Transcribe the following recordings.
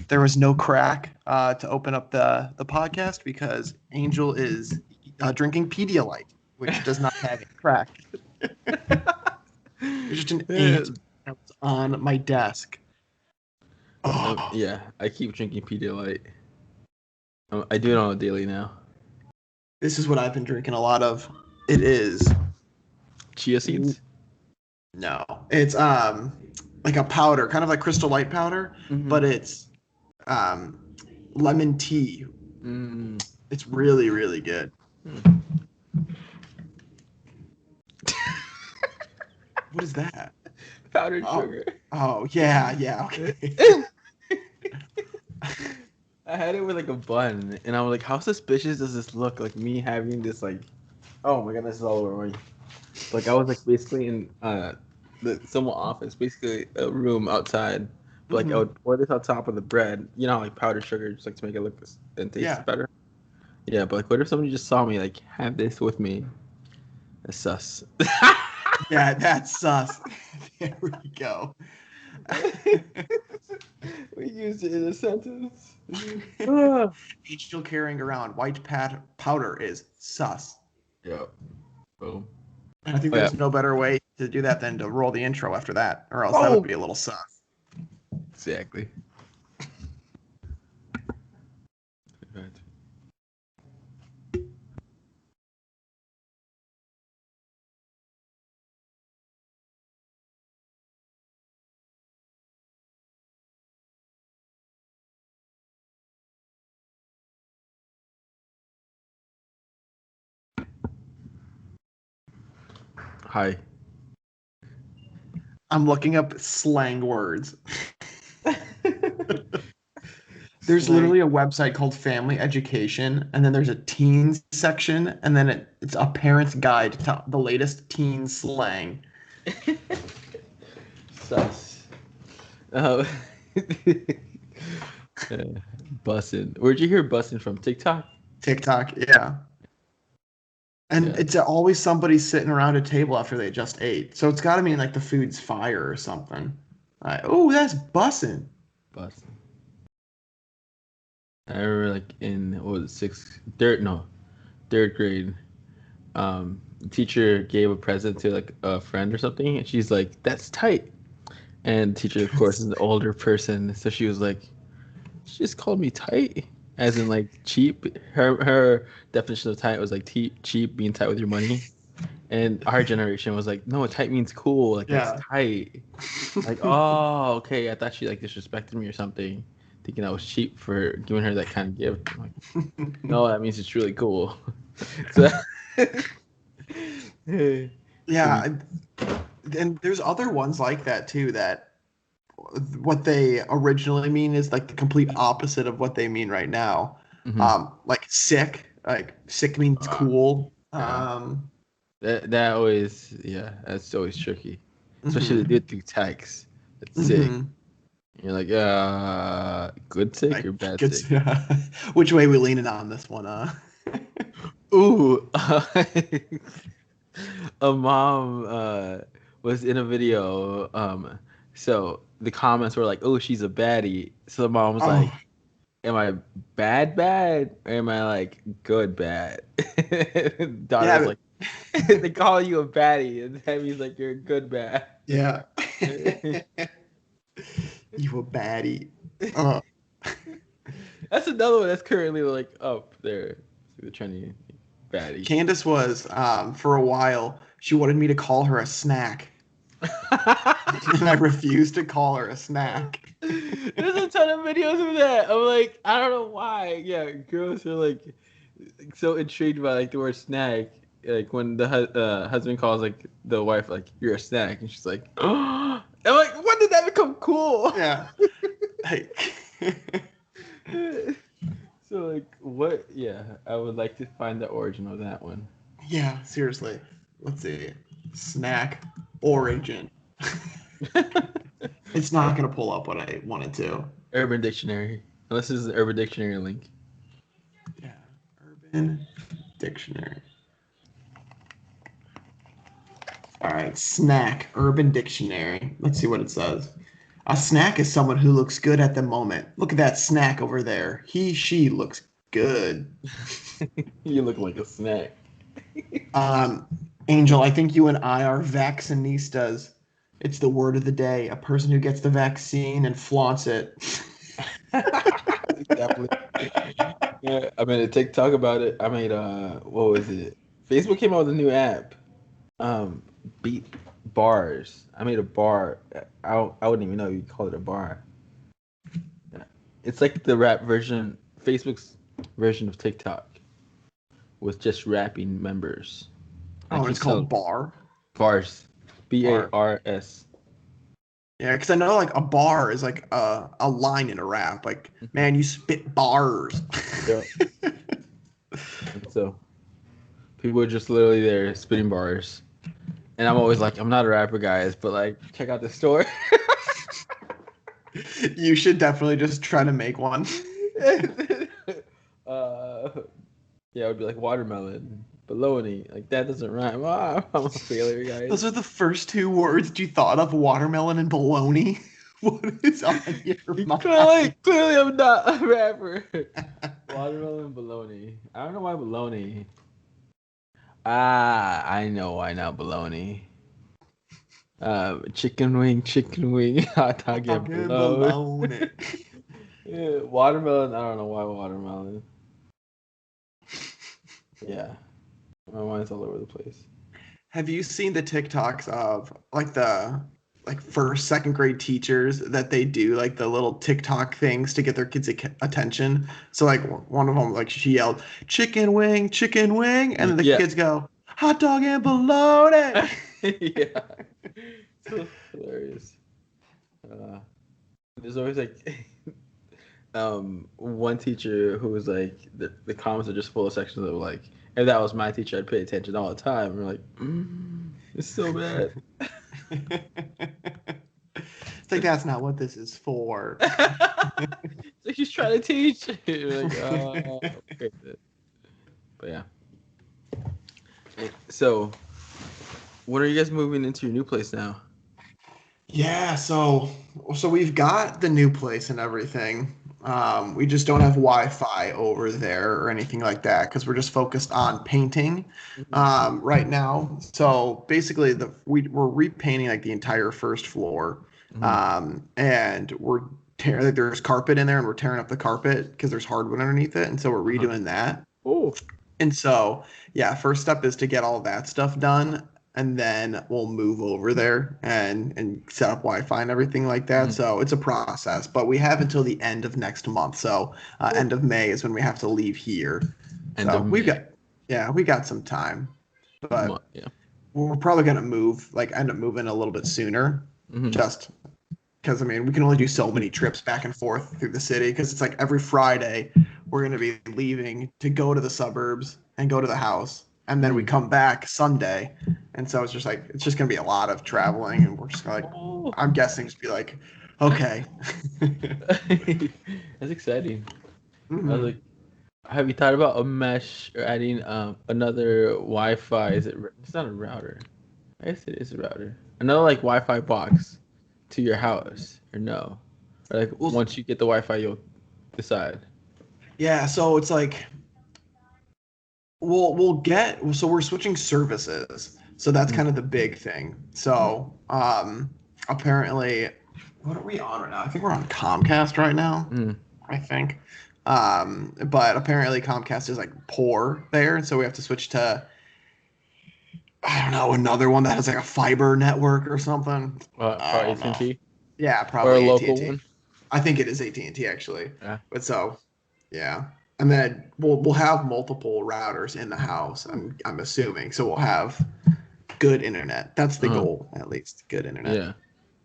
there was no crack to open up the podcast because Angel is drinking Pedialyte, which does not have a crack. There's just an ant that was on my desk. Oh. Yeah, I keep drinking Pedialyte. I do it on a daily now. This is what I've been drinking a lot of. It is chia seeds. No, it's like a powder, kind of like Crystal Light powder, but it's lemon tea. It's really, really good. What is that? Powdered sugar. Oh, yeah, okay. I had it with like a bun, and I was like, how suspicious does this look? Like me having this like, oh my god, this is all over me. Like I was like basically in someone's office, basically a room outside. But like I would pour this on top of the bread, you know, like powdered sugar, just like to make it look and taste better. Yeah, but like, what if somebody just saw me like have this with me? That's sus. Yeah, that's sus. There we go. We used it in a sentence. Angel carrying around white powder is sus. Yeah. Boom. And I think there's no better way to do that than to roll the intro after that, or else that would be a little sus. Exactly. Hi. I'm looking up slang words. There's literally a website called Family Education, and then there's a teens section, and then it's a parent's guide to the latest teen slang. Sus. Bussin'. Where'd you hear bussin' from? TikTok? TikTok, yeah. And it's always somebody sitting around a table after they just ate. So it's got to mean like the food's fire or something. Oh, that's bussin'. Bussin'. I remember like in what was it, third grade. The teacher gave a present to like a friend or something, and she's like, "That's tight." And the teacher, of course, is an older person, so she was like, "She just called me tight," as in like cheap. Her definition of tight was like cheap, being tight with your money. And our generation was like, "No, tight means cool. Like that's tight." Like, oh, okay. I thought she like disrespected me or something, thinking I was cheap for giving her that kind of gift. I'm like, no, that means it's really cool. So, yeah, and there's other ones like that too, that what they originally mean is like the complete opposite of what they mean right now. Like sick means cool. That always, that's always tricky, especially if they do it through text. It's sick. You're like, good sick or bad sick? Yeah. Which way we leaning on this one? Ooh, a mom was in a video. So the comments were like, "Oh, she's a baddie." So the mom was like, "Am I bad, or am I like good, bad?" Daughter was like, "They call you a baddie, and that means like you're a good, bad." Yeah. You a baddie. That's another one that's currently like up there. The trendy baddie. Candace was for a while. She wanted me to call her a snack. And I refused to call her a snack. There's a ton of videos of that. I'm like, I don't know why. Yeah, girls are like so intrigued by like the word snack. Like when the husband calls like the wife like you're a snack, and she's like, oh. I'm like, when did that become cool? Yeah. So like, what? Yeah, I would like to find the origin of that one. Yeah, seriously. Let's see. Snack origin. It's not going to pull up what I wanted to. Urban Dictionary. Unless this is an Urban Dictionary link. Yeah, Urban Dictionary. All right, snack, Urban Dictionary. Let's see what it says. A snack is someone who looks good at the moment. Look at that snack over there. She looks good. You look like a snack. Um, Angel, I think you and I are vaccinistas. It's the word of the day. A person who gets the vaccine and flaunts it. Definitely. Yeah, I made a TikTok about it. I made what was it? Facebook came out with a new app. Um, beat bars. I made a bar. I wouldn't even know you call it a bar. It's like the rap version, Facebook's version of TikTok, with just rapping members. I Oh, and keep it's called selling bar. bars, Bar. Bars. Yeah, because I know like a bar is like a line in a rap. Like, Mhm. man, you spit bars. Yeah. And so people are just literally there spitting bars, and I'm always like, I'm not a rapper, guys, but like, check out the store. You should definitely just try to make one. uh, yeah, it would be like watermelon, bologna. Like that doesn't rhyme. I'm a failure, guys. Those are the first two words that you thought of: watermelon and bologna. What is on your mind? Clearly, I'm not a rapper. Watermelon, bologna. I don't know why bologna. Ah, I know why not bologna. Chicken wing, hot dog and Fucking bologna. bologna. Yeah, watermelon. I don't know why watermelon. Yeah, my mind's all over the place. Have you seen the TikToks of like the like first, second grade teachers that they do like the little TikTok things to get their kids' attention? So like one of them, like she yelled chicken wing, and then the Yeah. kids go hot dog and bologna. Yeah. So hilarious. Uh, there's always like one teacher who was like the comments are just full of sections of like if that was my teacher I'd pay attention all the time. And we're like, it's so bad. It's like that's not what this is for. So she's trying to teach. You're like, okay. But yeah. So when are you guys moving into your new place now? Yeah, so we've got the new place and everything. We just don't have Wi-Fi over there or anything like that because we're just focused on painting Mhm. right now. So basically, we're repainting like the entire first floor, Mhm. and we're tearing like, there's carpet in there, and we're tearing up the carpet because there's hardwood underneath it, and so we're Uh-huh. redoing that. Oh. And so, yeah, first step is to get all that stuff done, and then we'll move over there and set up Wi-Fi and everything like that. Mhm. So it's a process, but we have until the end of next month. So Oh. end of May is when we have to leave here. End of So we've May. got, yeah, we got some time, but Yeah. we're probably gonna move, like end up moving a little bit sooner, Hmm. just because I mean we can only do so many trips back and forth through the city because it's like every Friday we're gonna be leaving to go to the suburbs and go to the house, and then we Hmm. come back Sunday, and so it's just like it's just gonna be a lot of traveling, and we're just like Oh. I'm guessing just be like, okay. That's exciting. I was Mhm. like, have you thought about a mesh or adding another Wi-Fi? It's not a router. I guess it is a router. Another like Wi-Fi box to your house, or no? Or like Well, once you get the Wi-Fi, you'll decide. yeah, so it's like we'll get so we're switching services. So that's Mm. kind of the big thing. So apparently what are we on right now? I think we're on Comcast right now. Mm. I think. But apparently Comcast is like poor there, and so we have to switch to I don't know, another one that has like a fiber network or something. I Probably don't know. AT&T Yeah, or a probably local AT&T. one. I think it is AT&T actually. Yeah. But so yeah. And then we'll have multiple routers in the house. I'm assuming. So we'll have good internet. That's the Uh-huh. goal, at least. Good internet.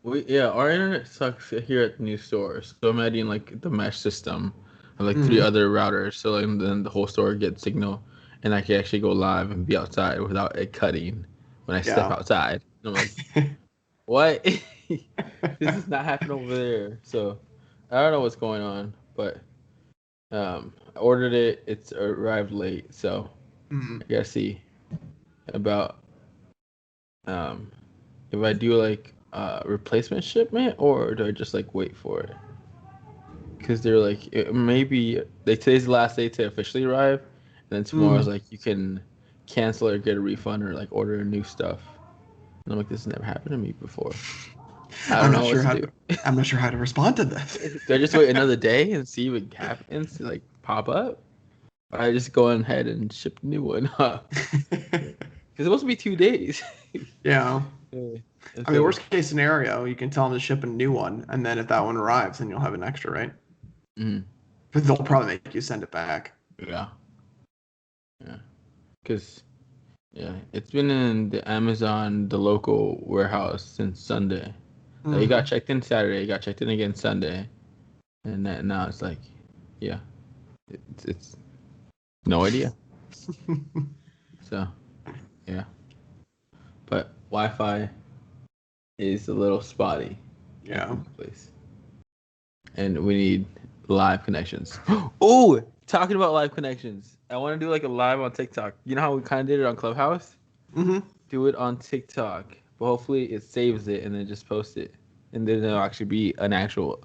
Yeah. Our internet sucks here at the new store. So I'm adding like the mesh system and like three Mm, other routers. So like, then the whole store gets signal and I can actually go live and be outside without it cutting when I step yeah. outside. And I'm like, what? This is not happening over there. So I don't know what's going on, but I ordered it. It's arrived late. So Mm, I gotta see about um if I do like replacement shipment, or do I just like wait for it? Because they're like maybe like today's the last day to officially arrive, and then tomorrow's like you can cancel or get a refund or like order new stuff. And I'm like, this has never happened to me before. I don't know what to do. I'm not sure how to respond to this. Do I just wait another day and see what happens? Like pop up? Or I just go ahead and ship the new one? Because it's supposed to be 2 days. Yeah. Yeah. I mean, worst case scenario, you can tell them to ship a new one, and then if that one arrives, then you'll have an extra, right? Mm-hmm. But they'll probably make you send it back. Yeah. Yeah. Because, yeah, it's been in the Amazon, the local warehouse since Sunday. Like, it got checked in Saturday, it got checked in again Sunday. And now it's like, yeah, it's no idea. So, yeah. But Wi-Fi is a little spotty. Yeah. Place. And we need live connections. Oh, talking about live connections. I want to do like a live on TikTok. You know how we kind of did it on Clubhouse? Mm-hmm. Do it on TikTok. But hopefully it saves it and then just post it. And then there'll actually be an actual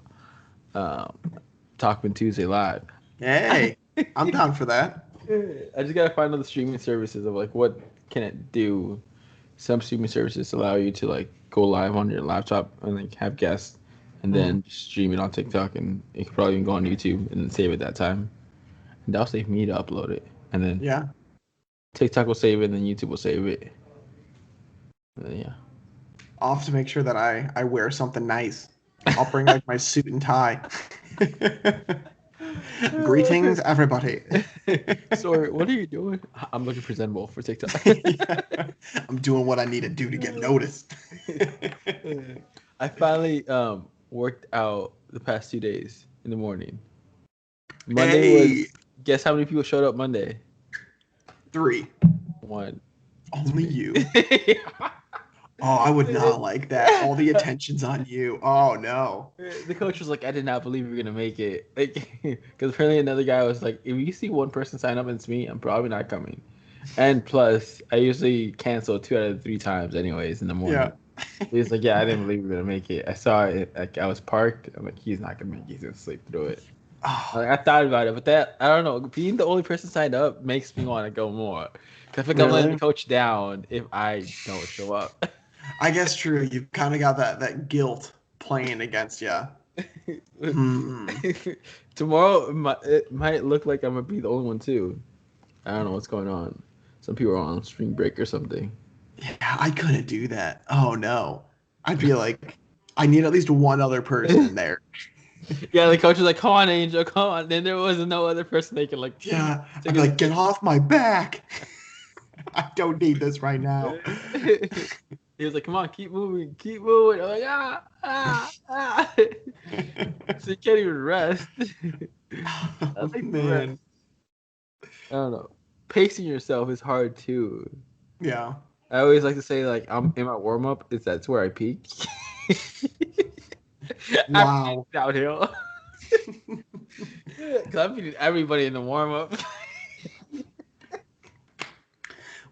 Talkmen Tuesday live. Hey, I'm down for that. I just gotta find all the streaming services of like what can it do. Some streaming services allow you to like go live on your laptop and like have guests, and then stream it on TikTok, and it could probably even go on YouTube and then save it that time. And that'll save me to upload it, and then TikTok will save it, and then YouTube will save it. And then, yeah. I'll have to make sure that I wear something nice. I'll bring like my suit and tie. Greetings, everybody. Sorry, what are you doing? I'm looking presentable for TikTok. I'm doing what I need to do to get noticed. I finally worked out the past 2 days in the morning. Monday was. Guess how many people showed up Monday? 3. 1. Only you. Oh, I would not like that. All the attention's on you. Oh no. The coach was like, "I did not believe you were gonna make it." Like, because apparently another guy was like, "If you see one person sign up and it's me, I'm probably not coming." And plus, I usually cancel 2 out of 3 times, anyways, in the morning. Yeah. He's like, "Yeah, I didn't believe you were gonna make it. I saw it. Like, I was parked. I'm like, he's not gonna make it. He's gonna sleep through it." Like, I thought about it, but that I don't know. Being the only person signed up makes me want to go more. Cause I think I'm letting the coach down if I don't show up. I guess true. You've kind of got that guilt playing against you. Tomorrow it might look like I'm gonna be the only one too. I don't know what's going on. Some people are on spring break or something. Yeah, I couldn't do that. Oh no, I'd be like, I need at least one other person in there. Yeah, the coach was like, "Come on, Angel, come on." Then there was no other person they could like. Yeah, I'd be like, "Get off my back! I don't need this right now." He was like, "Come on, keep moving, keep moving." I'm like, So you can't even rest. Oh, man. I don't know. Pacing yourself is hard too. Yeah. I always like to say like I'm in my warm up. That's where I peak. Wow. Downhill. Because I'm beating everybody in the warm up.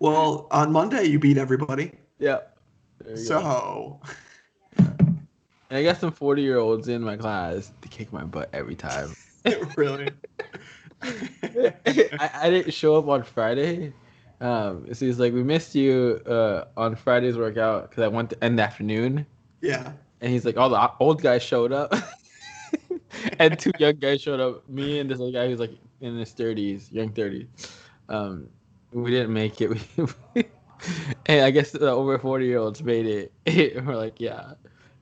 Well, on Monday you beat everybody. Yeah. So. And I got some 40-year-olds in my class to kick my butt every time. Really? I didn't show up on Friday. So he's like, "We missed you on Friday's workout because I went in the afternoon." Yeah. And he's like, all the old guys showed up. And 2 young guys showed up. Me and this other guy who's like in his 30s, young 30s. We didn't make it. And I guess the over 40-year-olds made it. We're like, yeah,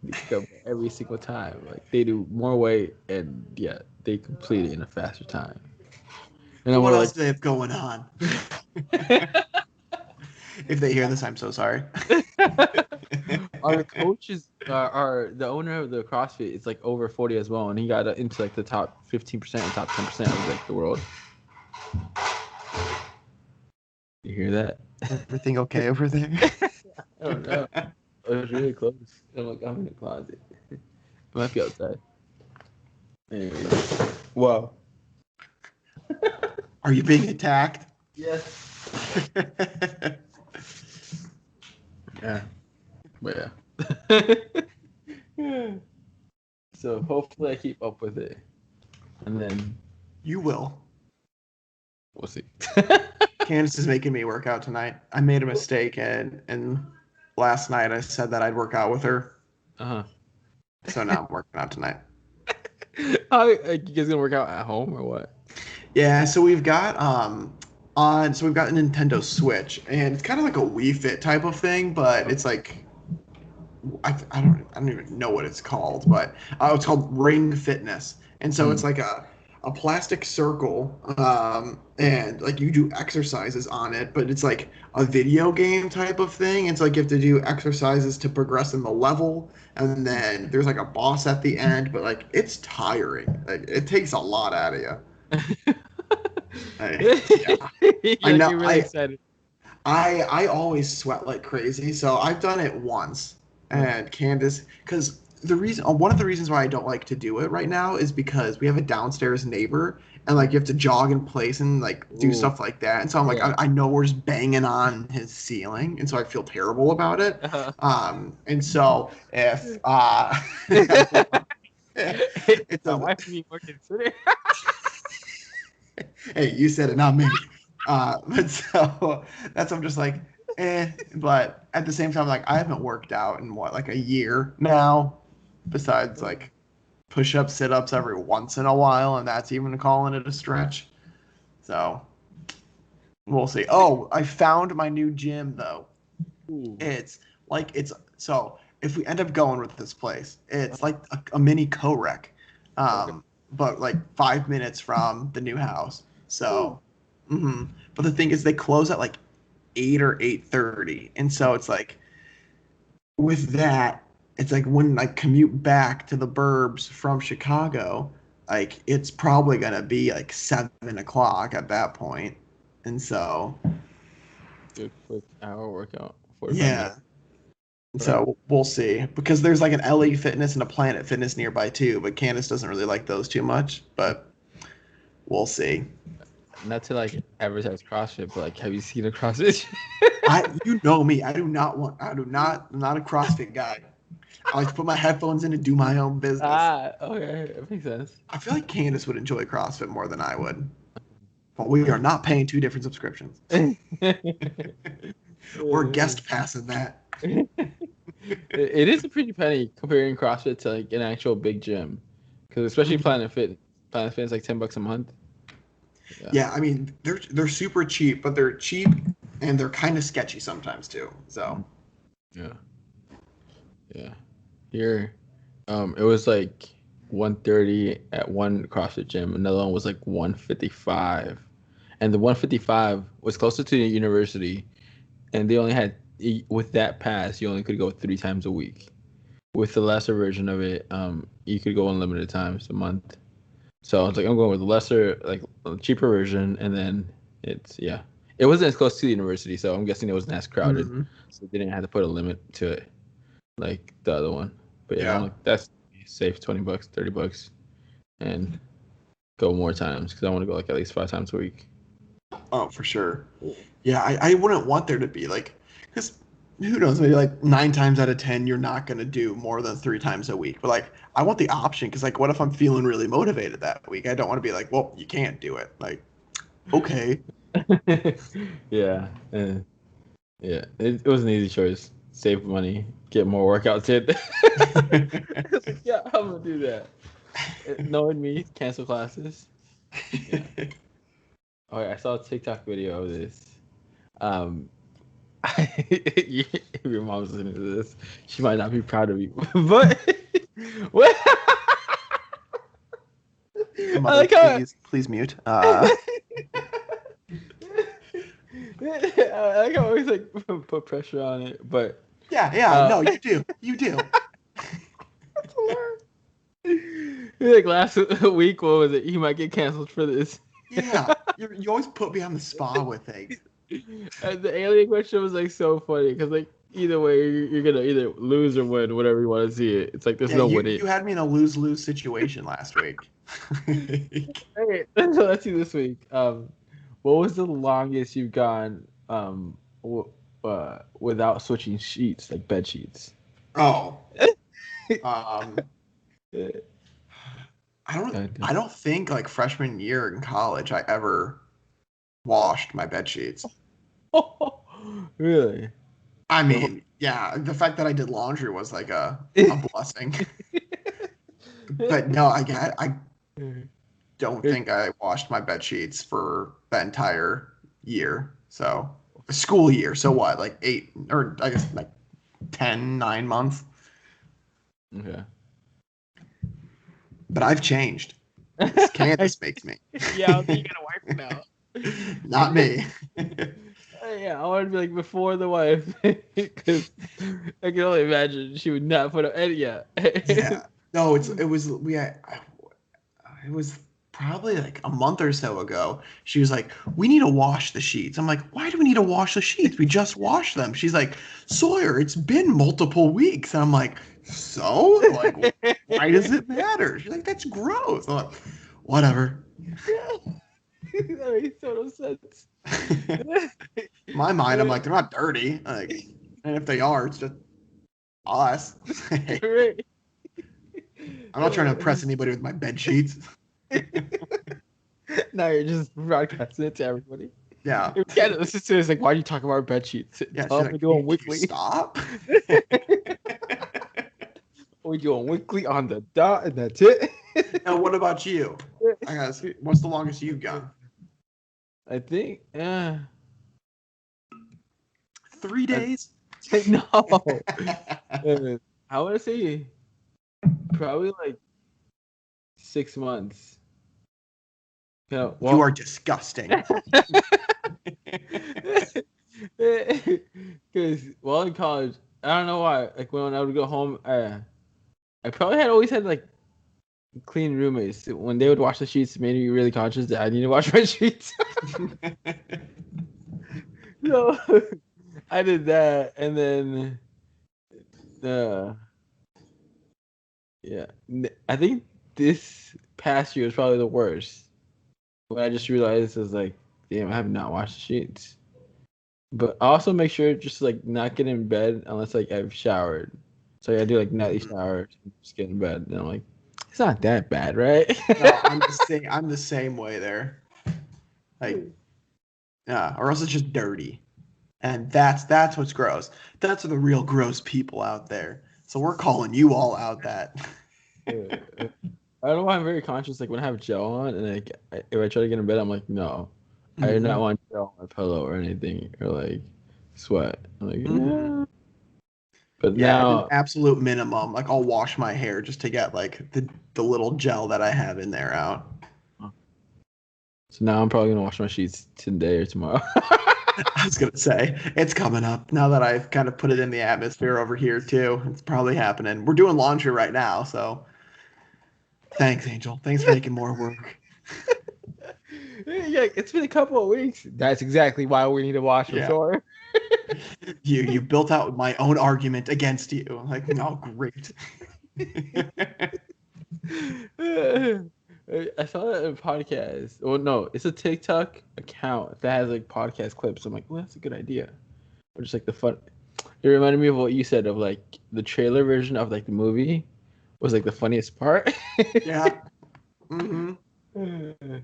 they come every single time. Like they do more weight, and yeah, they complete it in a faster time. And what else do they have going on? If they hear this, I'm so sorry. Our coaches are the owner of the CrossFit. It's like over 40 as well, and he got into like the top 15% and top 10% of like the world. You hear that? Everything okay over there? I don't know. It was really close. I'm like, I'm in the closet. It might be outside. Anyways. Wow. Are you being attacked? Yes. Yeah. But yeah. So hopefully I keep up with it, and then You will. we'll see. Candace is making me work out tonight. I made a mistake, and last night I said that I'd work out with her. Uh-huh. So now I'm working out tonight. How you guys gonna work out at home or what? Yeah, so we've got we've got a Nintendo Switch, and it's kind of like a Wii Fit type of thing, but it's like I don't even know what it's called, but it's called Ring Fitness, and so it's like a plastic circle, and like you do exercises on it, but it's like a video game type of thing. It's like you have to do exercises to progress in the level, and then there's like a boss at the end, but like it's tiring. Like it takes a lot out of you. Yeah, I know. You're really excited. I always sweat like crazy, so I've done it once. And Candace, because one of the reasons why I don't like to do it right now is because we have a downstairs neighbor, and like you have to jog in place and like do stuff like that. And so I'm like, I know we're just banging on his ceiling, and so I feel terrible about it. And so if it's My wife would be more considerate. hey, you said it, not me. But so I'm just like, But at the same time, like I haven't worked out in what, like a year now, besides like push-ups, sit-ups every once in a while, and that's even calling it a stretch. So we'll see. Oh, I found my new gym though. Ooh. It's so if we end up going with this place, it's like a mini co-rec, but like 5 minutes from the new house. So, but the thing is, they close at like 8 or 8:30, and so it's like with that, it's like when I commute back to the burbs from Chicago, like it's probably gonna be like 7 o'clock at that point, and so Good quick hour workout. 45 yeah. minutes. So we'll see, because there's like an LA Fitness and a Planet Fitness nearby too, but Candace doesn't really like those too much. But we'll see. Not to like advertise CrossFit, but like, have you seen a CrossFit? You know me. I'm not a CrossFit guy. I like to put my headphones in and do my own business. Okay, that makes sense. I feel like Candace would enjoy CrossFit more than I would. But we are not paying two different subscriptions. We're guest passing that. It is a pretty penny comparing CrossFit to like an actual big gym, because especially Planet Fit is like $10 a month. Yeah, I mean they're super cheap, but they're cheap and they're kind of sketchy sometimes too. So yeah. Here, it was like 130 at one CrossFit gym. Another one was like 155, and the 155 was closer to the university, and they only had, with that pass, you only could go 3 times a week. With the lesser version of it, you could go unlimited times a month. So I was like, I'm going with the lesser, like cheaper version, and then it wasn't as close to the university, so I'm guessing it wasn't as crowded, so they didn't have to put a limit to it like the other one. But yeah, I'm like, that's safe, $20, $30, and go more times because I want to go like at least 5 times a week. Oh, for sure. Yeah, I wouldn't want there to be like, because who knows, maybe like 9 times out of 10 you're not gonna do more than 3 times a week. But like I want the option, because like what if I'm feeling really motivated that week? I don't want to be like, well, you can't do it. Like, okay. Yeah, it was an easy choice. Save money, get more workouts in. Yeah, I'm gonna do that. Knowing me, cancel classes. Yeah. I saw a TikTok video of this. If your mom's listening to this, she might not be proud of you. But what? Mother, please mute. I like how I always like put pressure on it, but no, you do. Like last week, what was it? You might get canceled for this. Yeah, you always put me on the spot with things. And the alien question was like so funny because like either way, you're gonna either lose or win, whatever you want to see it. It's like there's no winning. You had me in a lose-lose situation last week. Hey, so let's see this week. What was the longest you've gone without switching sheets, like bed sheets? Oh. Um, I don't think like freshman year in college I ever washed my bed sheets. Really? I mean, yeah, the fact that I did laundry was like a blessing. But no, I don't think I washed my bed sheets for the entire year. So school year. So what? Like 8 or I guess like 10, 9 months. Okay. But I've changed. Because Candace makes me. Yeah, I don't think you got a wife now. Not me. Yeah, I want to be like before the wife, because I can only imagine she would not put up any. Yeah. Yeah. No, it was probably like a month or so ago. She was like, "We need to wash the sheets." I'm like, "Why do we need to wash the sheets? We just washed them." She's like, "Sawyer, it's been multiple weeks." And I'm like, "So? Like, why does it matter?" She's like, "That's gross." I'm like, "Whatever." Yeah. That makes total sense. In my mind, I'm like, they're not dirty. Like, and if they are, it's just us. Right. I'm not trying to impress anybody with my bed sheets. Now you're just broadcasting it to everybody. Yeah. If Canada listens to this, like, why do you talk about our bed sheets? Yeah, Tell she's them we like, do them can you weekly. stop? We do them weekly on the dot, and that's it. Now, what about you? I guess, what's the longest you've gone? I think, 3 days? no. I want to say probably like 6 months. Yeah, You well, are disgusting. because while in college, I don't know why. Like when I would go home, I probably had always had like clean roommates. When they would wash the sheets, it made me really conscious that I need to wash my sheets. So I did that, and then uh, yeah, I think this past year was probably the worst. When I just realized, I was like, damn, I have not washed the sheets. But I also make sure just like not get in bed unless like I've showered. So I do like nightly showers, just get in bed, and I'm like, it's not that bad, right? No, I'm the same way there. Like, yeah, or else it's just dirty. And that's what's gross. That's the real gross people out there. So we're calling you all out that. I don't know why I'm very conscious. Like when I have gel on, and like if I try to get in bed, I'm like, no, I do not Mhm. want gel on my pillow or anything, or like sweat. I'm like, Mhm. yeah. But Yeah, at an now, absolute minimum, like I'll wash my hair just to get like the little gel that I have in there out. so now I'm probably gonna wash my sheets today or tomorrow. I was gonna say it's coming up now that I've kind of put it in the atmosphere over here too. It's probably happening. We're doing laundry right now, so thanks, Angel. Thanks for making more work. Yeah, it's been a couple of weeks. That's exactly why we need to wash them, Yeah, sure. you built out my own argument against you. Like, oh, great. I saw that in a podcast. Well, no, it's a TikTok account that has like podcast clips. I'm like, well, that's a good idea. Or just like the fun. It reminded me of what you said of like the trailer version of like the movie was like the funniest part. Yeah. Mm-hmm.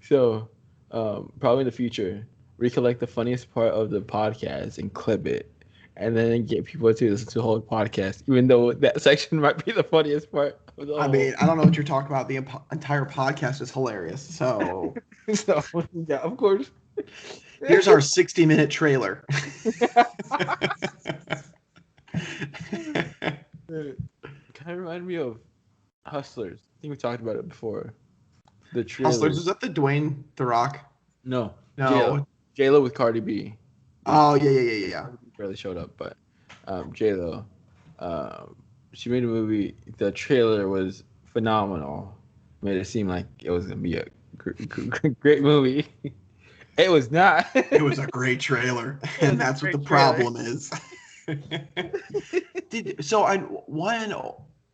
So, probably in the future, recollect the funniest part of the podcast and clip it, and then get people to listen to the whole podcast, even though that section might be the funniest part of the I whole. mean, I don't know what you're talking about. The entire podcast is hilarious. So So, yeah, of course. here's our 60-minute trailer. Kind of remind me of Hustlers. I think we talked about it before. The Hustlers, trailer. is that the Dwayne The Rock? No, J-Lo. No. J-Lo with Cardi B. Oh, yeah, yeah, yeah, yeah. Cardi B barely showed up, but J-Lo. Um, she made a movie. The trailer was phenomenal. Made it seem like it was gonna be a great movie. It was not. It was a great trailer, It and was a that's what the great trailer. problem is. So I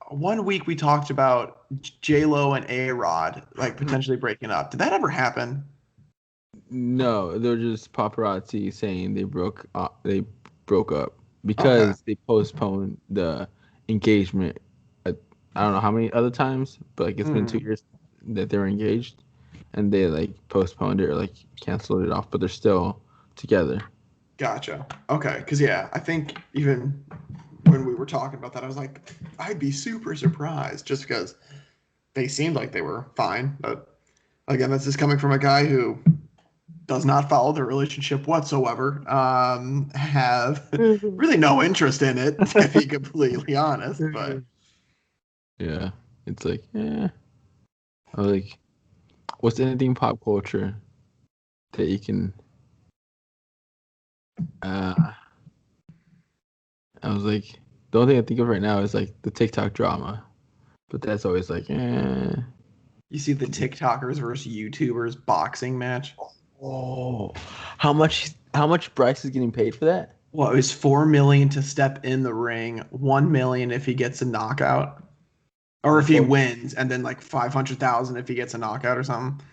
one week we talked about J Lo and A Rod like potentially breaking up. Did that ever happen? No, they're just paparazzi saying they broke up Okay. because they postponed the engagement. I don't know how many other times, but like it's been 2 years that they were engaged, and they like postponed it or like canceled it off, but they're still together. Gotcha. Okay, because yeah, I think even when we were talking about that, I was like, I'd be super surprised just because they seemed like they were fine. But again, this is coming from a guy who does not follow the relationship whatsoever. Have really no interest in it, to be completely honest. But Yeah, it's like, like, what's anything pop culture that you can? I was like, the only thing I think of right now is like the TikTok drama, but that's always like, you see the TikTokers versus YouTubers boxing match. Oh, How much Bryce is getting paid for that? Well, it was 4 million to step in the ring, 1 million if he gets a knockout, or if he wins, and then like 500,000 if he gets a knockout or something.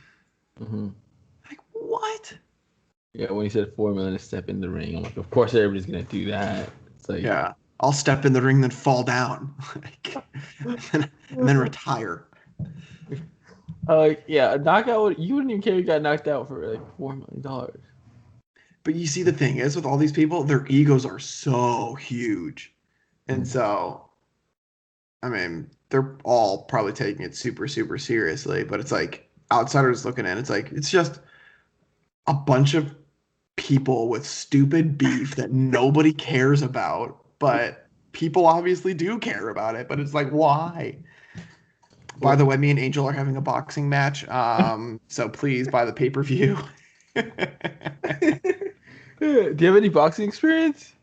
Mm-hmm. Like what? Yeah, when he said 4 million to step in the ring, I'm like, of course everybody's gonna do that. It's like, Yeah, I'll step in the ring, then fall down, and then retire. yeah, a knockout. You wouldn't even care if you got knocked out for like $4 million. But you see, the thing is, with all these people, their egos are so huge, and so I mean, they're all probably taking it super, super seriously. But it's like outsiders looking in, it's like it's just a bunch of people with stupid beef that nobody cares about, but people obviously do care about it. But it's like, why? By the way, me and Angel are having a boxing match. So please buy the pay-per-view. Do you have any boxing experience?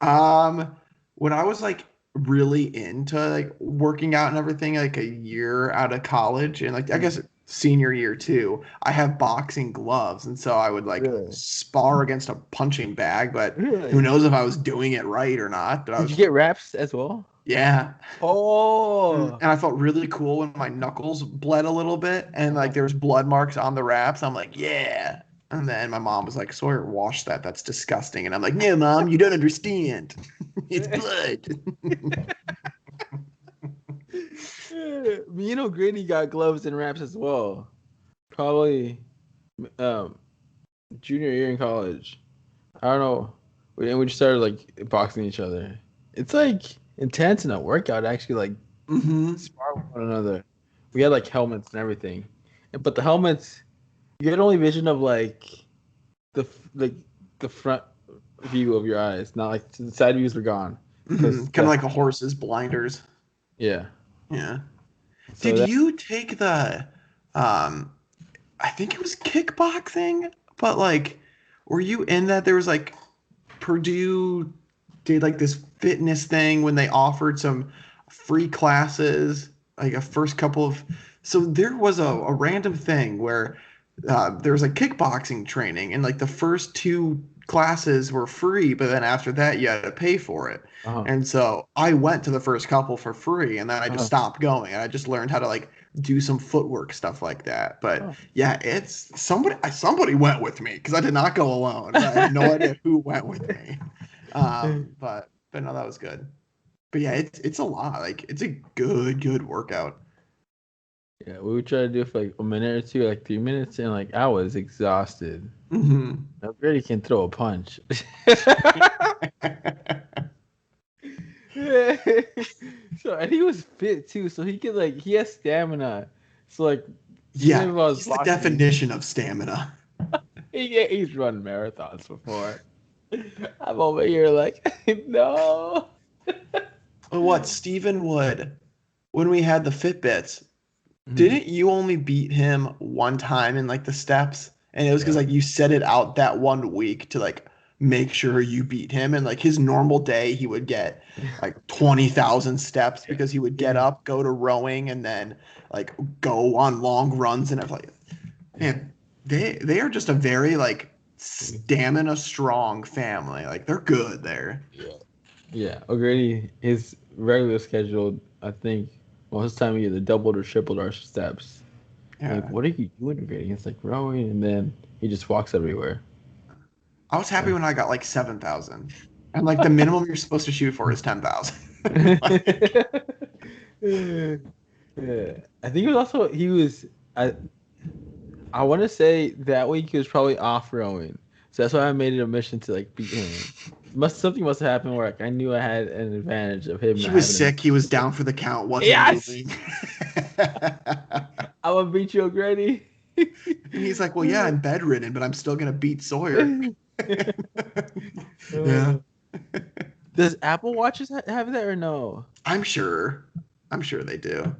Um, when I was like really into like working out and everything, like a year out of college and like I guess senior year too, I have boxing gloves, and so I would like Really? spar against a punching bag, but who Really? knows if I was doing it right or not. But I Did you was, get wraps as well? yeah. Oh. And I felt really cool when my knuckles bled a little bit and like Uh-huh. there was blood marks on the wraps. I'm like, yeah. And then my mom was like, Sawyer, wash that. That's disgusting. And I'm like, yeah, mom, you don't understand. It's blood. Me and O'Grady got gloves and wraps as well. Probably um, junior year in college. I don't know. We just started like boxing each other. It's like intense in a workout actually like Mm-hmm. spar with one another. We had like helmets and everything. But the helmets you get only vision of like like the front view of your eyes, not like the side views are gone. Mm-hmm. Because Kind of like a horse's blinders. yeah. Yeah. So Did that you take the um I think it was kickboxing, but like were you in that there was like Purdue did like this fitness thing when they offered some free classes, like a first couple of. So there was a random thing where there was like kickboxing training, and like the first two classes were free, but then after that you had to pay for it. uh-huh. And so I went to the first couple for free, and then I just Uh-huh. stopped going, and I just learned how to like do some footwork stuff like that. But Oh. yeah, it's somebody went with me because I did not go alone. But I have no idea who went with me. But no, that was good. But yeah, it's a lot. Like it's a good workout. Yeah, we would try to do it for like a minute or two, like 3 minutes, and like I was exhausted. Hmm. I really can throw a punch. So and he was fit too, so he could like he has stamina. So like even Yeah, if I was he's the boxing, definition of stamina. he's run marathons before. I'm over here like no. What Stephen Wood, when we had the Fitbits, Mhm. didn't you only beat him one time in like the steps? And it was because Yeah. like you set it out that one week to like make sure you beat him. And like his normal day, he would get like 20,000 steps because he would get Yeah. up, go to rowing, and then like go on long runs and everything. Man, they are just a very like stamina strong family. Like they're good there. Yeah. Yeah. O'Grady, his regular schedule, I think most of the time he either doubled or tripled our steps. Like, Yeah. what are you doing, O'Grady? It's like rowing, and then he just walks everywhere. I was happy So, when I got like 7,000. And like the minimum you're supposed to shoot for is 10,000. Yeah. I think it was also I want to say that week he was probably off rowing, so that's why I made it a mission to like beat him. Something must have happened where like, I knew I had an advantage of him He not was having sick. He was down for the count. Wasn't Yes, moving. I will beat you, O'Grady. And he's like, "Well, yeah, I'm bedridden, but I'm still gonna beat Sawyer." Yeah. Does Apple Watches have that or no? I'm sure. I'm sure they do.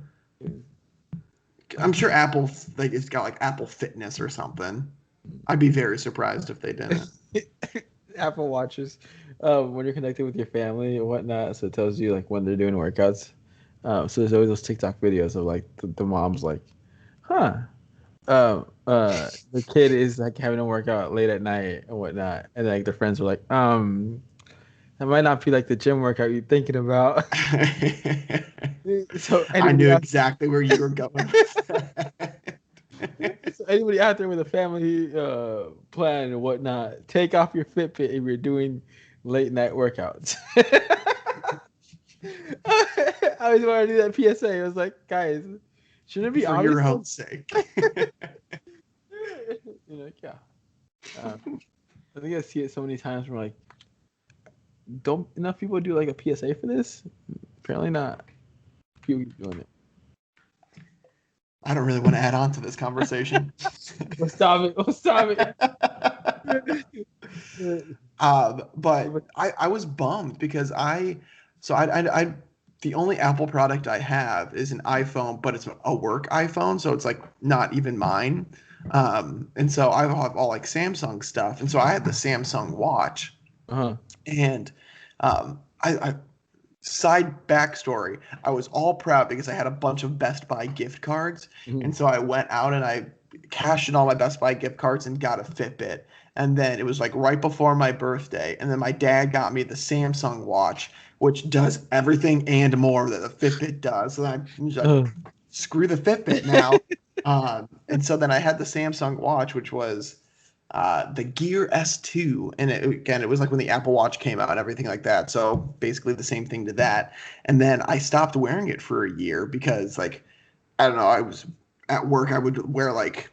I'm sure Apple like it's got like Apple Fitness or something. I'd be very surprised if they didn't. Apple Watches, when you're connected with your family and whatnot, so it tells you like when they're doing workouts. So there's always those TikTok videos of like the mom's like, huh, the kid is like having a workout late at night and whatnot, and like their friends are like, that might not be like the gym workout you're thinking about. So I knew else, exactly where you were going with that. so anybody out there with a family plan and whatnot, take off your Fitbit if you're doing late night workouts. I always wanted to do that PSA. I was like, guys, shouldn't it be For obvious? your own sake. You're like, yeah. I think I see it so many times where like, don't enough people do like a PSA for this? Apparently not. People keep doing it. I don't really want to add on to this conversation. Well, stop it. Oh, stop it. But I was bummed because the only Apple product I have is an iPhone, but it's a work iPhone, so it's like not even mine. And so I have all like Samsung stuff, and so I had the Samsung Watch, Uh-huh. and I side backstory, I was all proud because I had a bunch of Best Buy gift cards, and so I went out and I cashed in all my Best Buy gift cards and got a Fitbit. And then it was like right before my birthday, and then my dad got me the Samsung Watch, which does everything and more that the Fitbit does. And I'm just like, screw the Fitbit now. And so then I had the Samsung Watch, which was the Gear S2, and it was like when the Apple Watch came out and everything like that. So basically the same thing to that. And then I stopped wearing it for a year because like I don't know, I was at work. I would wear like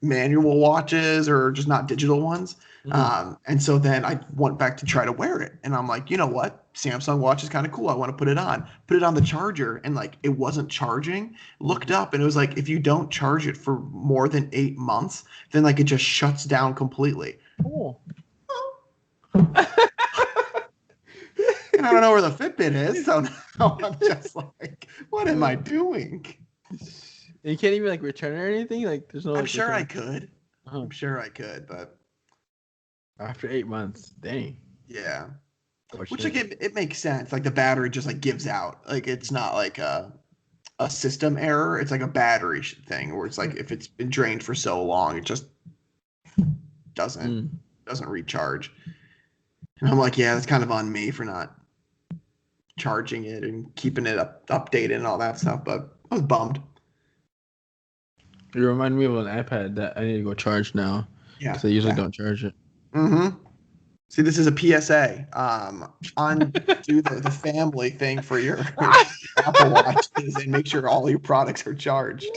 manual watches or just not digital ones. And so then I went back to try to wear it, and I'm like, you know what? Samsung Watch is kind of cool. I want to put it on. Put it on the charger, and like it wasn't charging. Looked up, and it was like if you don't charge it for more than 8 months, then like it just shuts down completely. Oh. And I don't know where the Fitbit is, so now I'm just like, what am I doing? You can't even like return it or anything. Like, there's no. I'm Like, sure return. I could. I'm sure I could, but after 8 months, dang. Yeah. Which like it makes sense. Like the battery just like gives out. Like it's not like a system error. It's like a battery thing where it's like if it's been drained for so long, it just doesn't recharge. And I'm like, yeah, that's kind of on me for not charging it and keeping it updated and all that stuff. But I was bummed. You remind me of an iPad that I need to go charge now. Yeah. Because I usually don't charge it. See, this is a PSA. Undo the family thing for your Apple Watches and make sure all your products are charged.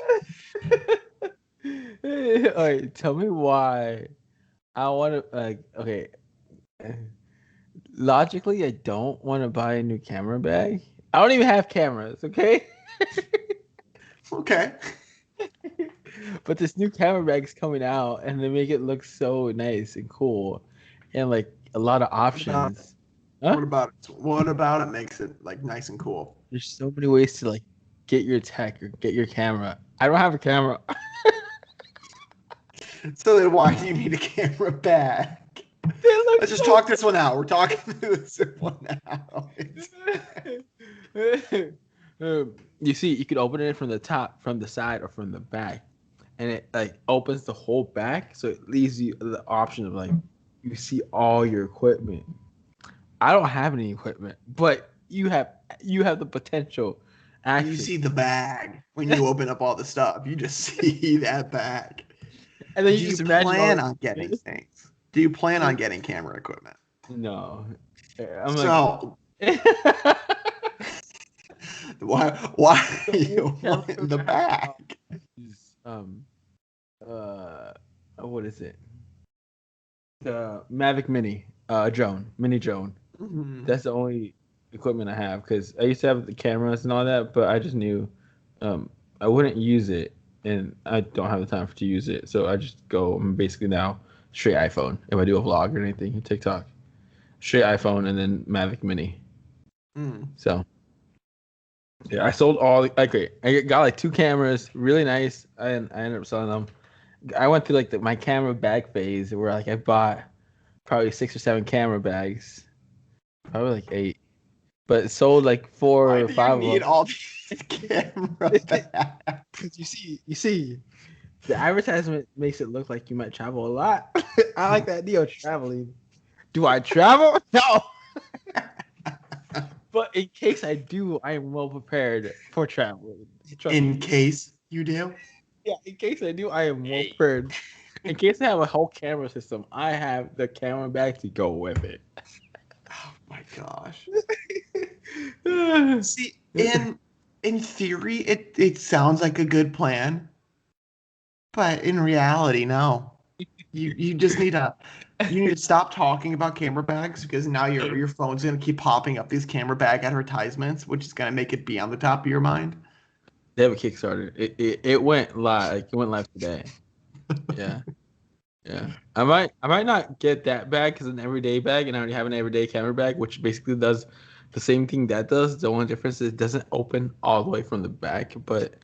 All right, tell me why. I want to like okay. Logically, I don't want to buy a new camera bag. I don't even have cameras. Okay. Okay. But this new camera bag is coming out, and they make it look so nice and cool, and like a lot of options. What about it makes it like nice and cool? There's so many ways to like get your tech or get your camera. I don't have a camera. So then why do you need a camera bag? Let's just talk this one out. We're talking this one out. You see, you could open it from the top, from the side, or from the back, and it like opens the whole back, so it leaves you the option of like you see all your equipment. I don't have any equipment, but you have the potential. Actually, you see the bag when you open up all the stuff. You just see that bag. And then you just plan on getting things. Do you plan on getting camera equipment? No. I'm like, So why are you wanting the back? um what is it? The Mavic Mini, mini drone. Mhm. That's the only equipment I have because I used to have the cameras and all that, but I just knew I wouldn't use it, and I don't have the time to use it, so I just go basically now straight iPhone if I do a vlog or anything, TikTok, straight iPhone and then Mavic Mini. Mm. So yeah, I sold all. I got like 2 cameras, really nice. I ended up selling them. I went through like my camera bag phase where like I bought probably 6 or 7 camera bags, probably like 8, but it sold like four Why or do you five need of all these camera them. bags? Because you see, the advertisement makes it look like you might travel a lot. I like that deal, traveling. Do I travel? No. But in case I do, I am well prepared for traveling. Trust In me. case you do. Yeah, in case I do, I am well prepared. In case I have a whole camera system, I have the camera bag to go with it. Oh my gosh. See, in theory, it sounds like a good plan, but in reality, no. You just need to stop talking about camera bags because now your phone's gonna keep popping up these camera bag advertisements, which is gonna make it be on the top of your mind. They have a Kickstarter. It went live. Like, it went live today. Yeah, yeah. I might not get that bag because it's an everyday bag, and I already have an everyday camera bag, which basically does the same thing that does. The only difference is it doesn't open all the way from the back, but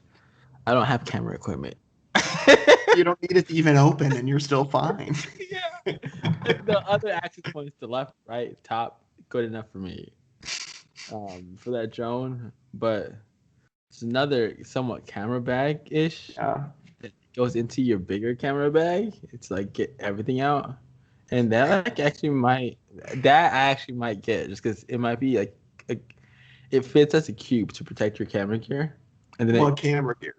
I don't have camera equipment. You don't need it to even open, and you're still fine. Yeah. The other access points, the left, right, top, good enough for me. For that drone, but it's another somewhat camera bag ish Yeah. that goes into your bigger camera bag. It's like get everything out, and that I actually might get just because it might be it fits as a cube to protect your camera gear, and then What it. camera gear?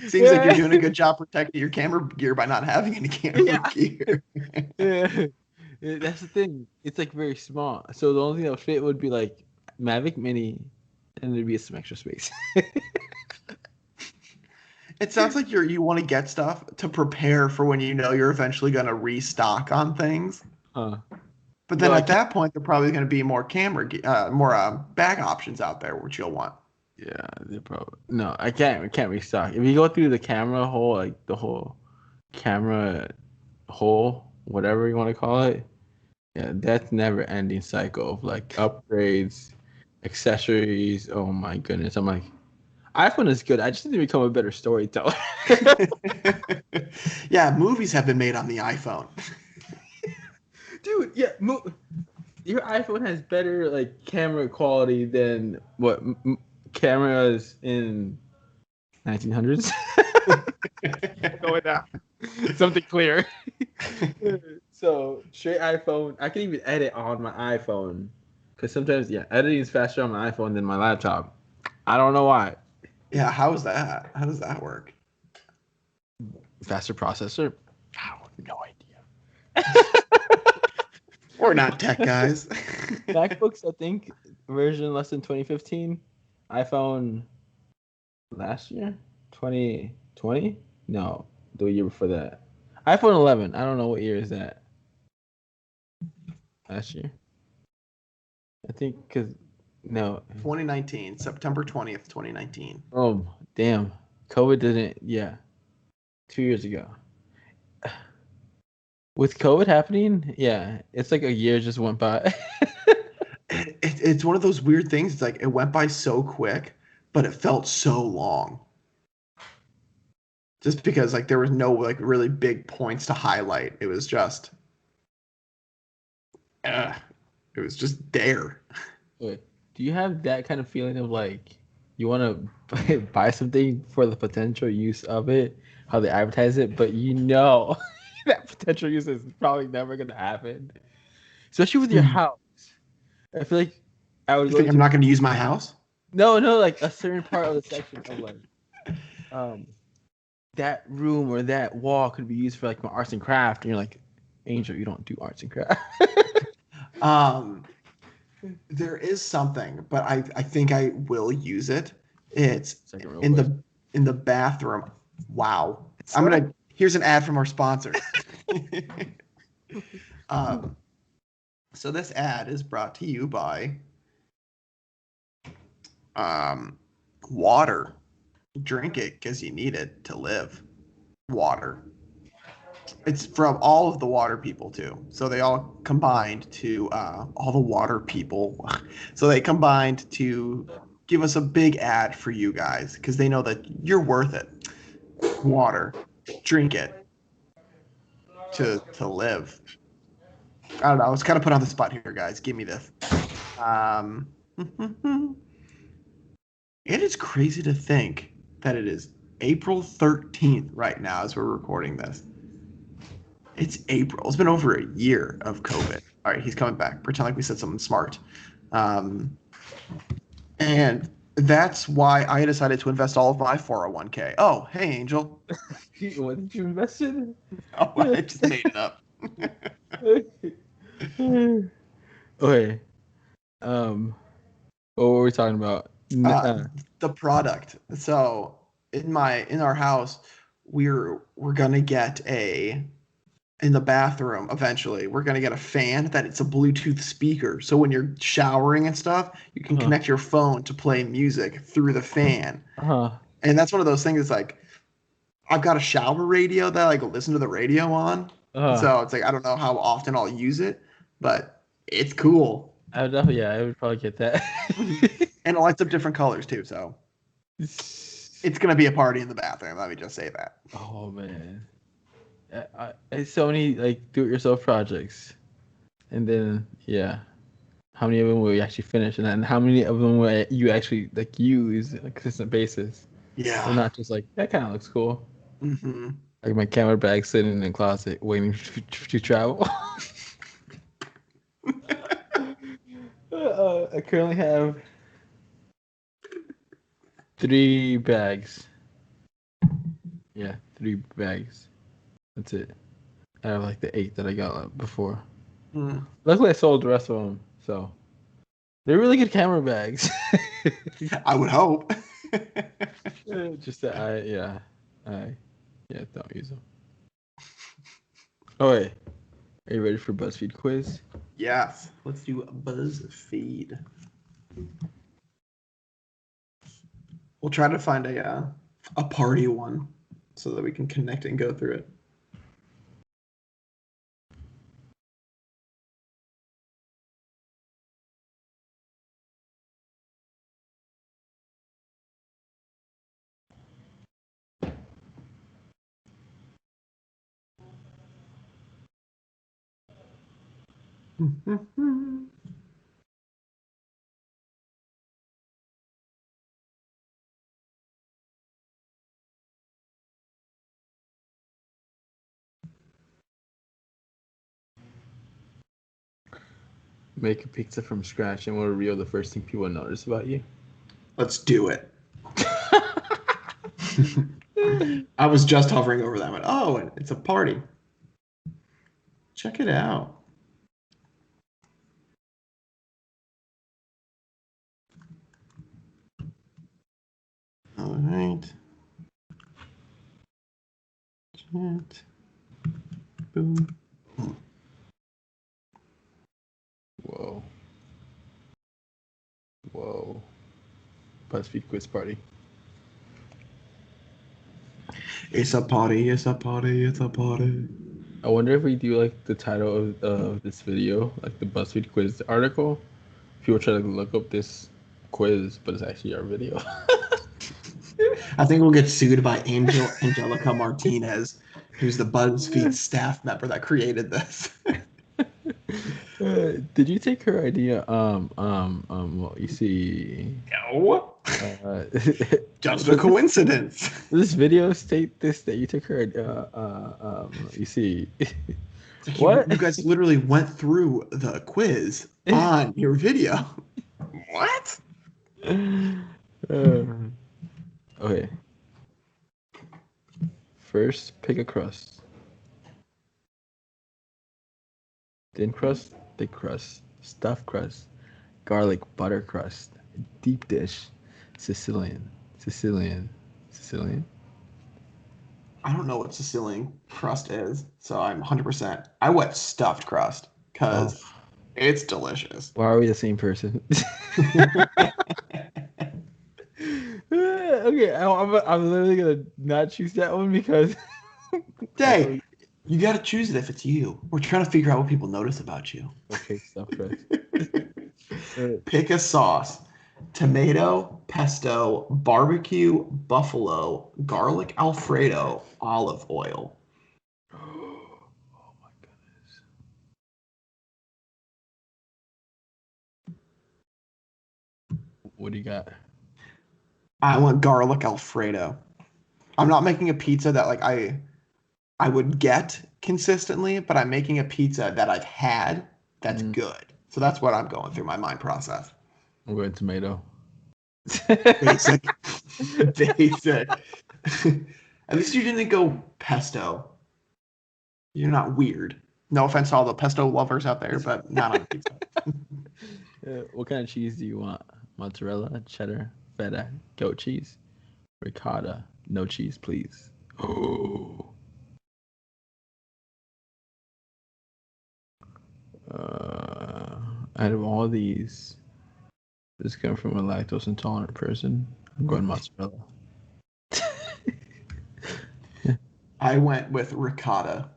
Seems like you're doing a good job protecting your camera gear by not having any camera Yeah. gear. Yeah. That's the thing. It's like very small. So the only thing that would fit would be like Mavic Mini, and there'd be some extra space. It sounds like you want to get stuff to prepare for when you know you're eventually going to restock on things. Huh. But then Well, I at can't. that point, there are probably going to be more bag options out there, which you'll want. Yeah, they probably no. I can't. I can't restock. If you go through the camera hole, like the whole camera hole, whatever you want to call it, yeah, that's never ending cycle of like upgrades, accessories. Oh my goodness! I'm like, iPhone is good. I just need to become a better storyteller. Yeah, movies have been made on the iPhone. Dude, yeah, your iPhone has better like camera quality than what cameras in 1900s. Go with that. Something clear. So straight iPhone. I can even edit on my iPhone because sometimes editing is faster on my iPhone than my laptop. I don't know why. Yeah, how is that? How does that work? Faster processor. I have no idea. We're not tech guys. MacBooks, I think, version less than 2015. iPhone last year, 2020. No, the year before that. iPhone 11. I don't know what year is that. Last year, I think, because no. 2019, September 20th, 2019. Oh damn, COVID didn't. Yeah, 2 years ago. With COVID happening, yeah, it's like a year just went by. It's one of those weird things. It's like it went by so quick, but it felt so long. Just because like there was no like really big points to highlight. Uh, it was just there. Wait, do you have that kind of feeling of like you want to buy something for the potential use of it, how they advertise it, but you know that potential use is probably never gonna happen, especially with your You house. I feel like I would go think I'm to not going to use my house? no, like a certain part of the section of like um that room or that wall could be used for like my arts and craft, and you're like, Angel, you don't do arts and crafts. Um, there is something, but I think I will use it. It's Second real in quick. the bathroom. Wow. Here's an ad from our sponsor. um, so this ad is brought to you by water. Drink it because you need it to live. Water. It's from all of the water people too. So they all combined to all the water people. So they combined to give us a big ad for you guys because they know that you're worth it. Water, drink it to live. I don't know. I was kind of put on the spot here, guys. Give me this. Um, it is crazy to think that it is April 13th right now as we're recording this. It's April. It's been over a year of COVID. All right, he's coming back. Pretend like we said something smart. Um, and that's why I decided to invest all of my 401k. Oh, hey, Angel. What did you invest in? Oh, I just made it up. Okay. What were we talking about? The product. So in our house, we're gonna get in the bathroom eventually we're going to get a fan that it's a Bluetooth speaker, so when you're showering and stuff you can connect your phone to play music through the fan. And that's one of those things, like I've got a shower radio that I like listen to the radio on. So it's like I don't know how often I'll use it, but it's cool. I would definitely, yeah, I would probably get that. And it lights up different colors too, so it's going to be a party in the bathroom, let me just say that. Oh man, it's so many like do-it-yourself projects, and then yeah, how many of them will you actually finish, and then how many of them will you actually like use on a consistent basis? Yeah. And not just like that kind of looks cool. Mm-hmm. Like my camera bag sitting in the closet waiting to travel. I currently have 3 bags. Yeah, 3 bags. That's it. I have like the 8 that I got before. Luckily, I sold the rest of them, so they're really good camera bags. I would hope. Just that I don't use them. Oh wait, are you ready for BuzzFeed quiz? Yes, let's do a BuzzFeed. We'll try to find a party one so that we can connect and go through it. Make a pizza from scratch and we'll reveal the first thing people notice about you. Let's do it. I was just hovering over that one. Oh, it's a party. Check it out. All right. Chat. Boom. Whoa. BuzzFeed quiz party. It's a party, it's a party, it's a party. I wonder if we do like the title of this video, like the BuzzFeed quiz article, people try to look up this quiz, but it's actually our video. I think we'll get sued by Angelica Martinez, who's the BuzzFeed staff member that created this. Did you take her idea? Well, you see. No. Just a coincidence. This video state this that you took her. You see. What? You guys literally went through the quiz on your video. What? Okay. First, pick a crust. Thin crust, thick crust, stuffed crust, garlic butter crust, deep dish, Sicilian, Sicilian. I don't know what Sicilian crust is, so I'm 100%. I went stuffed crust Oh, because it's delicious. why are we the same person? Okay, I'm literally gonna not choose that one because. Hey, you got to choose it if it's you. We're trying to figure out what people notice about you. Okay, stuffed crust. Uh, Pick a sauce: tomato, pesto, barbecue, buffalo, garlic Alfredo, olive oil. oh my goodness. What do you got? I want garlic Alfredo. I'm not making a pizza that like I would get consistently, but I'm making a pizza that I've had that's good. So that's what I'm going through my mind process. I'm going tomato. Basic. Basic. At least you didn't go pesto. You're not weird. No offense to all the pesto lovers out there, but not on pizza. What kind of cheese do you want? Mozzarella, cheddar, feta, goat cheese, ricotta. No cheese, please. Oh. Uh, Out of all these, this comes from a lactose intolerant person. I'm going mozzarella. I went with ricotta.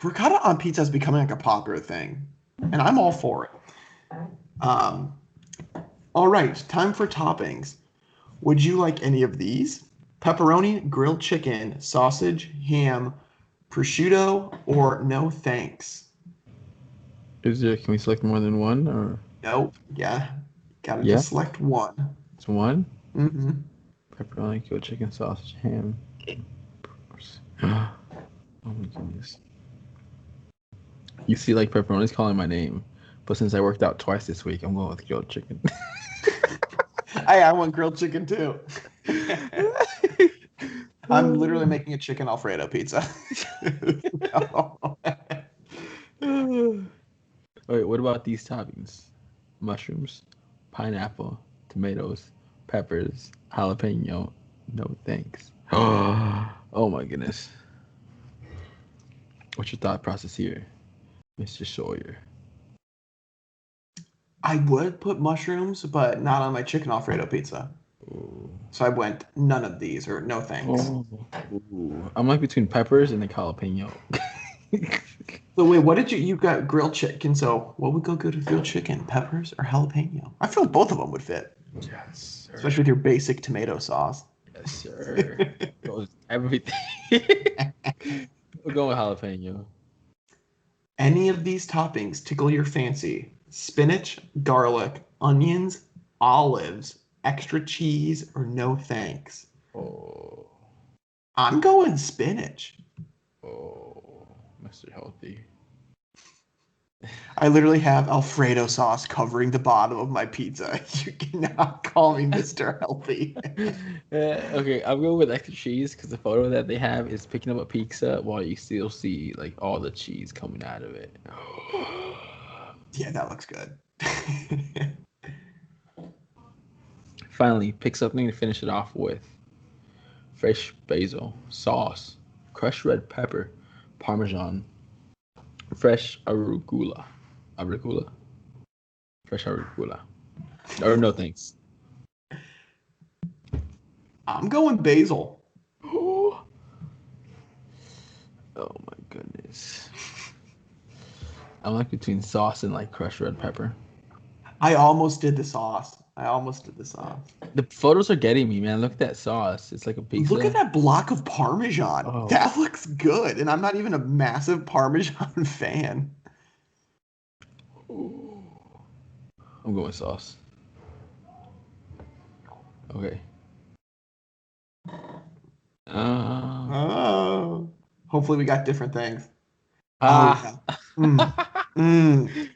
Ricotta on pizza is becoming like a popular thing, and I'm all for it. Um, all right, time for toppings. Would you like any of these? Pepperoni, grilled chicken, sausage, ham, prosciutto, or no thanks? Can we select more than one or? Nope. Yeah. Gotta Yeah, just select one. it's one. Mm-hmm. Pepperoni, grilled chicken, sausage, ham. Oh my goodness. You see, like pepperoni's calling my name, but since I worked out twice this week, I'm going with grilled chicken. Hey, I want grilled chicken too. I'm literally making a chicken Alfredo pizza. No. Wait, what about these toppings? Mushrooms, pineapple, tomatoes, peppers, jalapeno. No thanks. Oh my goodness. What's your thought process here, Mr. Sawyer? I would put mushrooms, but not on my chicken Alfredo pizza. Ooh. So I went none of these or no thanks. Oh. Ooh. I'm like between peppers and the jalapeno. So wait, what did you got grilled chicken? So what would go good with grilled chicken? Peppers or jalapeno? I feel like both of them would fit, Yes, sir. especially with your basic tomato sauce. Yes, sir. Goes everything. We're going with jalapeno. Any of these toppings tickle your fancy? Spinach, garlic, onions, olives, extra cheese, or no thanks? Oh, I'm going spinach. oh, Mr. Healthy. I literally have Alfredo sauce covering the bottom of my pizza. You cannot call me Mr. Healthy. Okay, I'm going with extra cheese because the photo that they have is picking up a pizza while you still see like all the cheese coming out of it. Yeah, that looks good. Finally, pick something to finish it off with. Fresh basil, sauce, crushed red pepper, parmesan, fresh arugula. Arugula? Fresh arugula. Or no thanks. I'm going basil. Oh my goodness. I'm like between sauce and like crushed red pepper. I almost did the sauce. I almost did the sauce. The photos are getting me, man. Look at that sauce. It's like a pizza. Look at that block of Parmesan. Oh. That looks good. And I'm not even a massive Parmesan fan. I'm going sauce. Okay. Oh. Hopefully we got different things. Ah. Oh, yeah. Mm.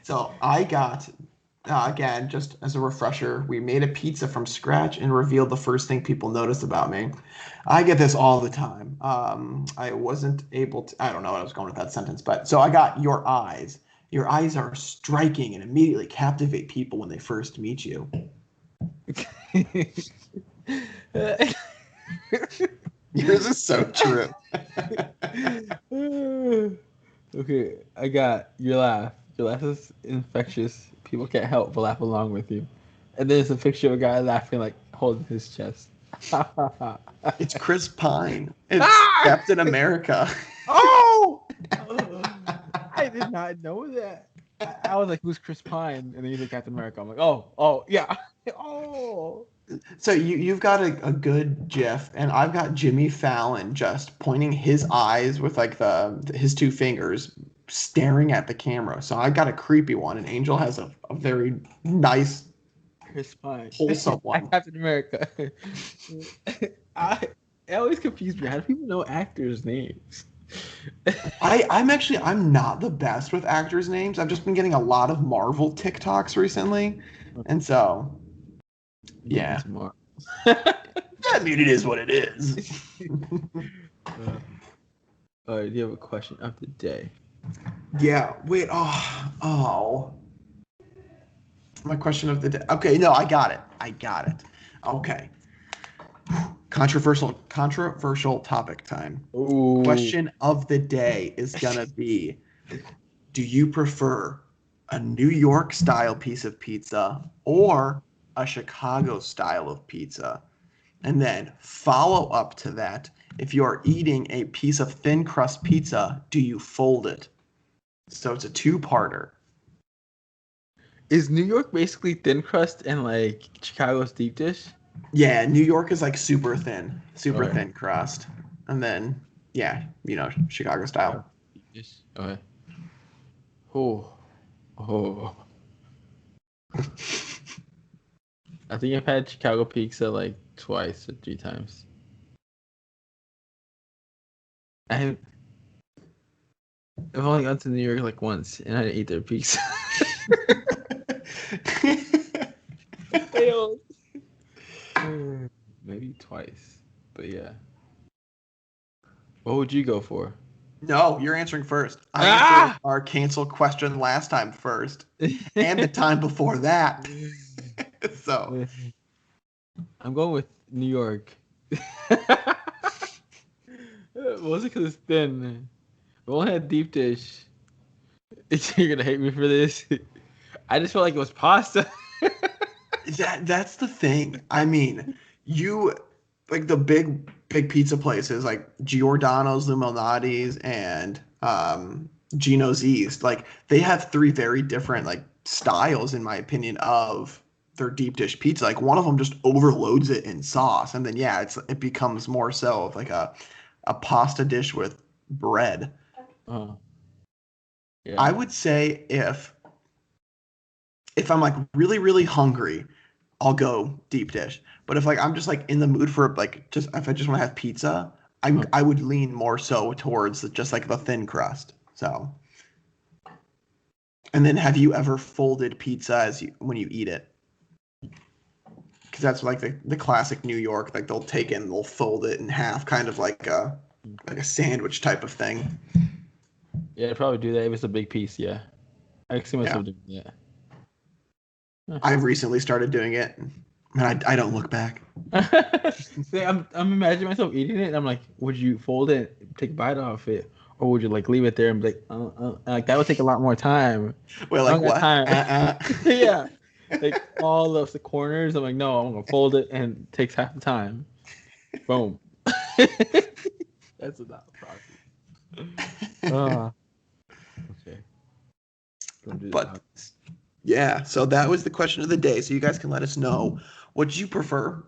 So I got Again, just as a refresher, we made a pizza from scratch and revealed the first thing people noticed about me. I get this all the time. I wasn't able to, I don't know what I was going with that sentence, but so I got your eyes. Your eyes are striking and immediately captivate people when they first meet you. Yours is so true. Okay, I got your laugh. Your laugh is infectious. People can't help but laugh along with you. And then there's a picture of a guy laughing, like holding his chest. It's Chris Pine. It's Ah! Captain America. Oh! I did not know that. I was like, who's Chris Pine? And then he's like Captain America. I'm like, oh, yeah. Oh. So you've got a good GIF, and I've got Jimmy Fallon just pointing his eyes with like his two fingers, staring at the camera. So I've got a creepy one, and Angel has a very nice, Chris Pine. wholesome one. Captain America. I it always confused me. How do people know actors' names? I'm not the best with actors' names. I've just been getting a lot of Marvel TikToks recently, and so yeah. I mean, it is what it is. All right, do you have a question of the day? Yeah. Wait. Oh. My question of the day. Okay. No, I got it. Okay. Controversial topic time. Ooh. Question of the day is gonna be: do you prefer a New York style piece of pizza or a Chicago style of pizza? And then follow up to that, if you are eating a piece of thin crust pizza, do you fold it? So it's a two-parter. Is New York basically thin crust and like Chicago's deep dish? Yeah, New York is like super thin crust. And then, yeah, Chicago style. Deep dish. Okay. Oh. I think I've had Chicago pizza like twice or 3 times. I've only gone to New York like once, and I didn't eat their pizza. Failed. Maybe twice, but yeah. What would you go for? No, you're answering first. I answered our cancel question last time first, and the time before that. So I'm going with New York. Was it because it's thin? We only had deep dish. You're gonna hate me for this. I just felt like it was pasta. that's the thing. I mean, you like the big pizza places like Giordano's, Luminati's, and Gino's East. Like they have three very different like styles, in my opinion, of their deep dish pizza. Like one of them just overloads it in sauce, and then yeah, it becomes more so of like a pasta dish with bread. Yeah. I would say if I'm like really, really hungry, I'll go deep dish. But if like I'm just like in the mood for like just if I just want to have pizza, I would lean more so towards just like the thin crust. So, and then have you ever folded pizza when you eat it? Because that's like the classic New York, like they'll take it and they'll fold it in half, kind of like a sandwich type of thing. Yeah, I'd probably do that if it's a big piece. Yeah, I can see myself doing that. I've recently started doing it, and I don't look back. See, I'm imagining myself eating it, and I'm like, would you fold it, take a bite off it, or would you like leave it there and be like, like that would take a lot more time. Well, like what? Yeah, like all of the corners. I'm like, no, I'm gonna fold it, and it takes half the time. Boom. That's not a process. Okay. But yeah, so that was the question of the day. So you guys can let us know, would you prefer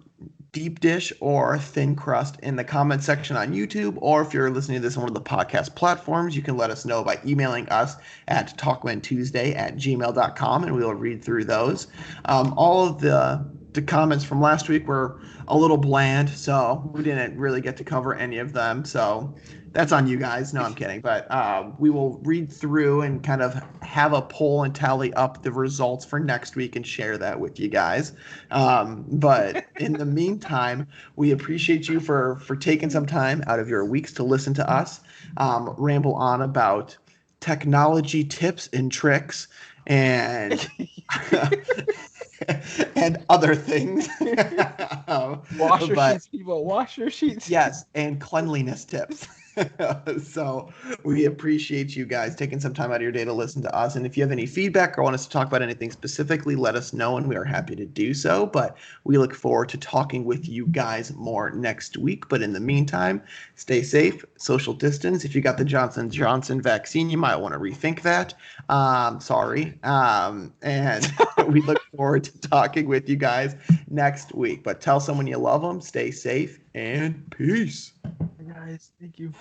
deep dish or thin crust in the comment section on YouTube, or if you're listening to this on one of the podcast platforms, you can let us know by emailing us at talkmentuesday@gmail.com, and we will read through those. All of the the comments from last week were a little bland, so we didn't really get to cover any of them. So that's on you guys. No, I'm kidding. But we will read through and kind of have a poll and tally up the results for next week and share that with you guys. But in the meantime, we appreciate you for taking some time out of your weeks to listen to us ramble on about technology tips and tricks and and other things. Wash your sheets, people. Wash your sheets. Yes, and cleanliness tips. So we appreciate you guys taking some time out of your day to listen to us. And if you have any feedback or want us to talk about anything specifically, let us know, and we are happy to do so. But we look forward to talking with you guys more next week. But in the meantime, stay safe, social distance. If you got the Johnson & Johnson vaccine, you might want to rethink that. Sorry. And we look forward to talking with you guys next week. But tell someone you love them, stay safe, and peace. Guys, thank you.